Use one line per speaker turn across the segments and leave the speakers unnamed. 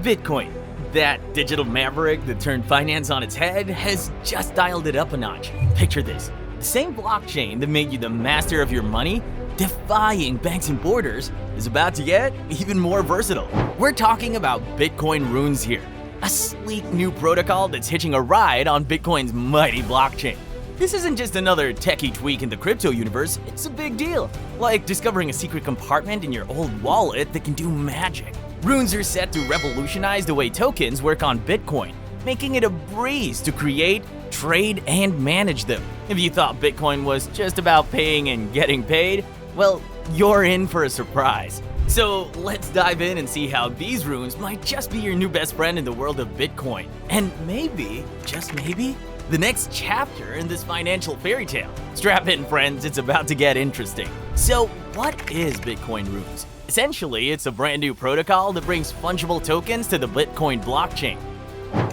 Bitcoin, that digital maverick that turned finance on its head, has just dialed it up a notch. Picture this. The same blockchain that made you the master of your money, defying banks and borders, is about to get even more versatile. We're talking about Bitcoin RUNES here, a sleek new protocol that's hitching a ride on Bitcoin's mighty blockchain. This isn't just another techie tweak in the crypto universe, it's a big deal. Like discovering a secret compartment in your old wallet that can do magic. RUNES are set to revolutionize the way tokens work on Bitcoin, making it a breeze to create, trade, and manage them. If you thought Bitcoin was just about paying and getting paid, well, you're in for a surprise. So let's dive in and see how these RUNES might just be your new best friend in the world of Bitcoin. And maybe, just maybe, the next chapter in this financial fairy tale. Strap in, friends, it's about to get interesting. So what is Bitcoin RUNES? Essentially, it's a brand new protocol that brings fungible tokens to the Bitcoin blockchain.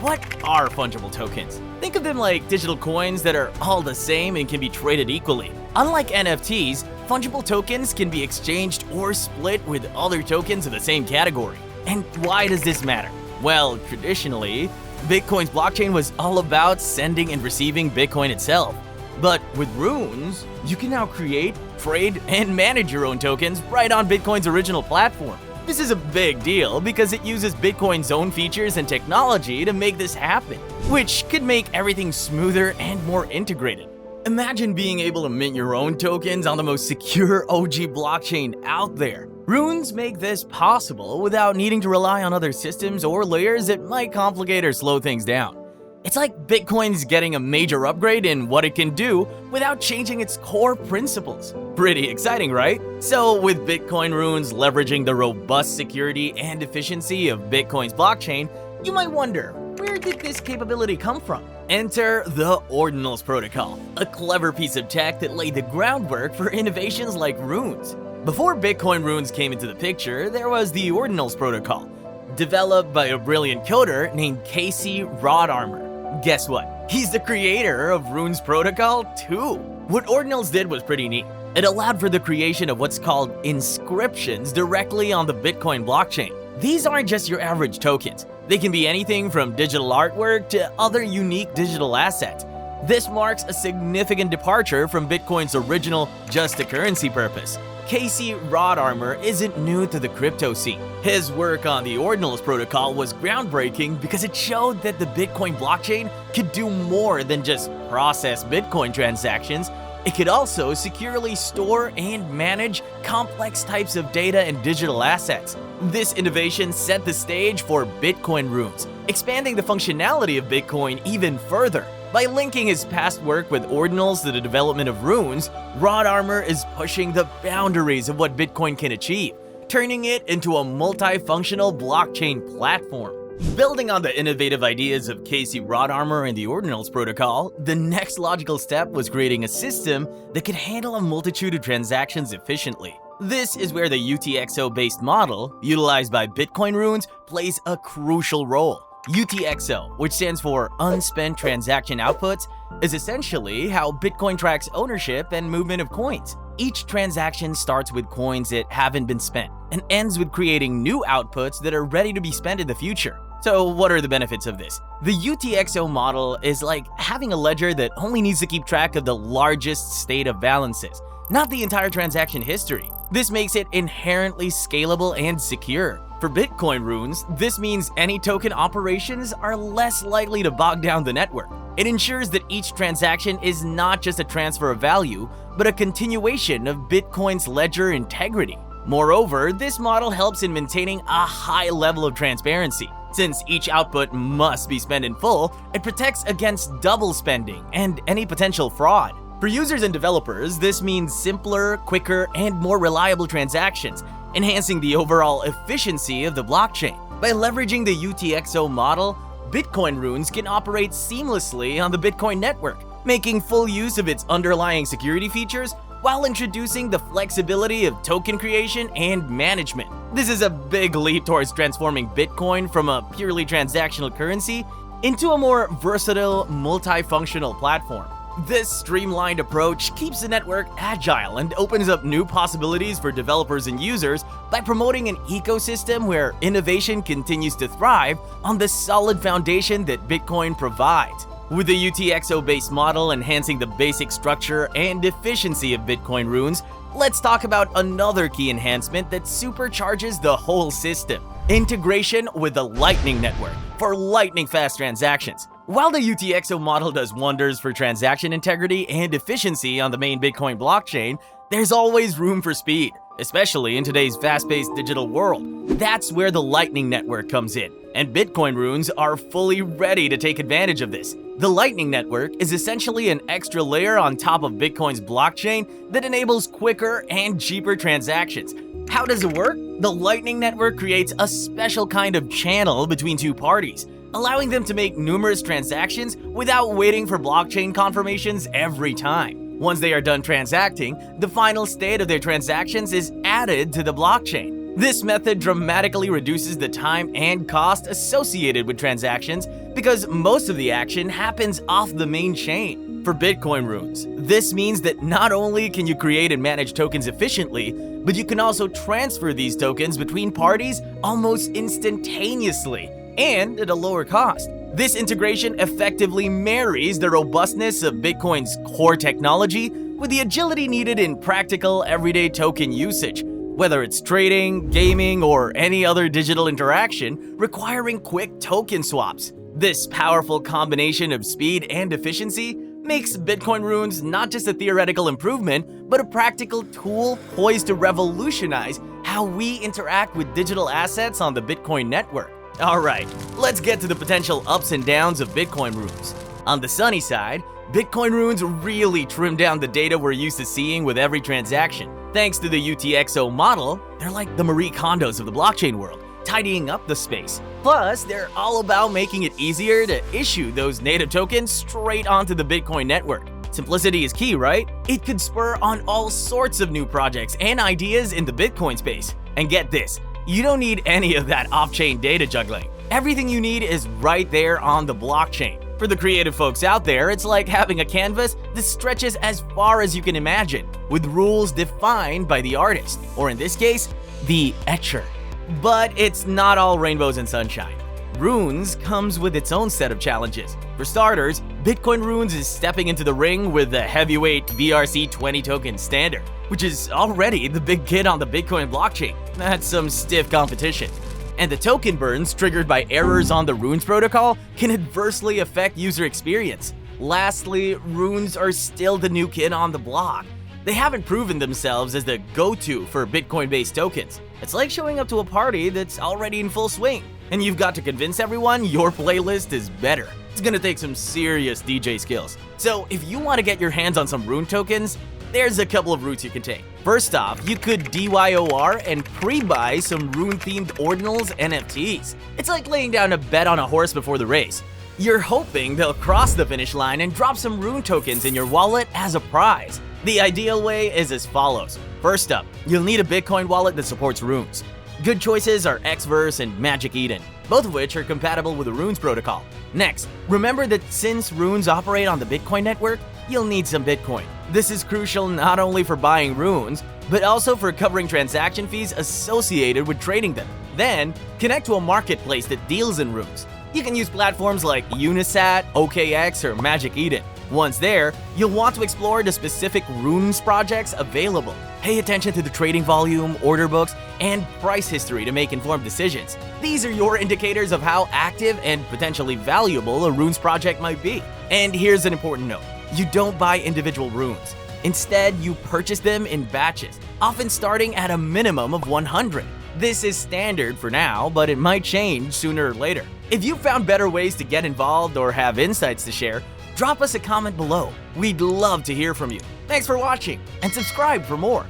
What are fungible tokens? Think of them like digital coins that are all the same and can be traded equally. Unlike NFTs, fungible tokens can be exchanged or split with other tokens of the same category. And why does this matter? Well, traditionally, Bitcoin's blockchain was all about sending and receiving Bitcoin itself. But with RUNES, you can now create, trade, and manage your own tokens right on Bitcoin's original platform. This is a big deal because it uses Bitcoin's own features and technology to make this happen, which could make everything smoother and more integrated. Imagine being able to mint your own tokens on the most secure OG blockchain out there. RUNES make this possible without needing to rely on other systems or layers that might complicate or slow things down. It's like Bitcoin's getting a major upgrade in what it can do without changing its core principles. Pretty exciting, right? So with Bitcoin RUNES leveraging the robust security and efficiency of Bitcoin's blockchain, you might wonder, where did this capability come from? Enter the Ordinals protocol, a clever piece of tech that laid the groundwork for innovations like RUNES. Before Bitcoin RUNES came into the picture, there was the Ordinals protocol, developed by a brilliant coder named Casey Rodarmer. Guess what? He's the creator of RUNES protocol too. What Ordinals did was pretty neat. It allowed for the creation of what's called inscriptions directly on the Bitcoin blockchain. These aren't just your average tokens. They can be anything from digital artwork to other unique digital assets. This marks a significant departure from Bitcoin's original just a currency purpose. Casey Rodarmer isn't new to the crypto scene. His work on the Ordinals protocol was groundbreaking because it showed that the Bitcoin blockchain could do more than just process Bitcoin transactions. It could also securely store and manage complex types of data and digital assets. This innovation set the stage for Bitcoin RUNES, expanding the functionality of Bitcoin even further. By linking his past work with Ordinals to the development of RUNES, Rodarmer is pushing the boundaries of what Bitcoin can achieve, turning it into a multifunctional blockchain platform. Building on the innovative ideas of Casey Rodarmer and the Ordinals protocol, the next logical step was creating a system that could handle a multitude of transactions efficiently. This is where the UTXO-based model, utilized by Bitcoin RUNES, plays a crucial role. UTXO, which stands for Unspent Transaction Outputs, is essentially how Bitcoin tracks ownership and movement of coins. Each transaction starts with coins that haven't been spent and ends with creating new outputs that are ready to be spent in the future. So what are the benefits of this? The UTXO model is like having a ledger that only needs to keep track of the largest state of balances, not the entire transaction history. This makes it inherently scalable and secure. For Bitcoin RUNES, this means any token operations are less likely to bog down the network. It ensures that each transaction is not just a transfer of value, but a continuation of Bitcoin's ledger integrity. Moreover, this model helps in maintaining a high level of transparency. Since each output must be spent in full, it protects against double spending and any potential fraud. For users and developers, this means simpler, quicker, and more reliable transactions, enhancing the overall efficiency of the blockchain. By leveraging the UTXO model, Bitcoin RUNES can operate seamlessly on the Bitcoin network, making full use of its underlying security features while introducing the flexibility of token creation and management. This is a big leap towards transforming Bitcoin from a purely transactional currency into a more versatile, multifunctional platform. This streamlined approach keeps the network agile and opens up new possibilities for developers and users by promoting an ecosystem where innovation continues to thrive on the solid foundation that Bitcoin provides. With the UTXO-based model enhancing the basic structure and efficiency of Bitcoin runes, let's talk about another key enhancement that supercharges the whole system: integration with the Lightning Network for lightning-fast transactions. While the UTXO model does wonders for transaction integrity and efficiency on the main Bitcoin blockchain, there's always room for speed, especially in today's fast-paced digital world. That's where the Lightning Network comes in, and Bitcoin runes are fully ready to take advantage of this. The Lightning Network is essentially an extra layer on top of Bitcoin's blockchain that enables quicker and cheaper transactions. How does it work? The Lightning Network creates a special kind of channel between two parties, allowing them to make numerous transactions without waiting for blockchain confirmations every time. Once they are done transacting, the final state of their transactions is added to the blockchain. This method dramatically reduces the time and cost associated with transactions because most of the action happens off the main chain. For Bitcoin runes, this means that not only can you create and manage tokens efficiently, but you can also transfer these tokens between parties almost instantaneously and at a lower cost. This integration effectively marries the robustness of Bitcoin's core technology with the agility needed in practical everyday token usage, whether it's trading, gaming, or any other digital interaction requiring quick token swaps. This powerful combination of speed and efficiency makes Bitcoin runes not just a theoretical improvement, but a practical tool poised to revolutionize how we interact with digital assets on the Bitcoin network. Alright, let's get to the potential ups and downs of Bitcoin runes. On the sunny side, Bitcoin runes really trim down the data we're used to seeing with every transaction. Thanks to the UTXO model, they're like the Marie Kondos of the blockchain world, tidying up the space. Plus, they're all about making it easier to issue those native tokens straight onto the Bitcoin network. Simplicity is key, right? It could spur on all sorts of new projects and ideas in the Bitcoin space. And get this, you don't need any of that off-chain data juggling. Everything you need is right there on the blockchain. For the creative folks out there, it's like having a canvas that stretches as far as you can imagine, with rules defined by the artist, or in this case, the etcher. But it's not all rainbows and sunshine. Runes comes with its own set of challenges. For starters, Bitcoin runes is stepping into the ring with the heavyweight BRC20 token standard, which is already the big kid on the Bitcoin blockchain. That's some stiff competition. And the token burns triggered by errors on the Runes protocol can adversely affect user experience. Lastly, runes are still the new kid on the block. They haven't proven themselves as the go-to for Bitcoin-based tokens. It's like showing up to a party that's already in full swing, and you've got to convince everyone your playlist is better. It's gonna take some serious DJ skills. So if you want to get your hands on some rune tokens, there's a couple of routes you can take. First off, you could DYOR and pre-buy some rune-themed Ordinals NFTs. It's like laying down a bet on a horse before the race. You're hoping they'll cross the finish line and drop some rune tokens in your wallet as a prize. The ideal way is as follows. First up, you'll need a Bitcoin wallet that supports runes. Good choices are Xverse and Magic Eden, both of which are compatible with the Runes protocol. Next, remember that since runes operate on the Bitcoin network, you'll need some Bitcoin. This is crucial not only for buying runes, but also for covering transaction fees associated with trading them. Then, connect to a marketplace that deals in runes. You can use platforms like Unisat, OKX, or Magic Eden. Once there, you'll want to explore the specific runes projects available. Pay attention to the trading volume, order books, and price history to make informed decisions. These are your indicators of how active and potentially valuable a runes project might be. And here's an important note. You don't buy individual runes. Instead, you purchase them in batches, often starting at a minimum of 100. This is standard for now, but it might change sooner or later. If you found better ways to get involved or have insights to share, drop us a comment below. We'd love to hear from you. Thanks for watching, and subscribe for more.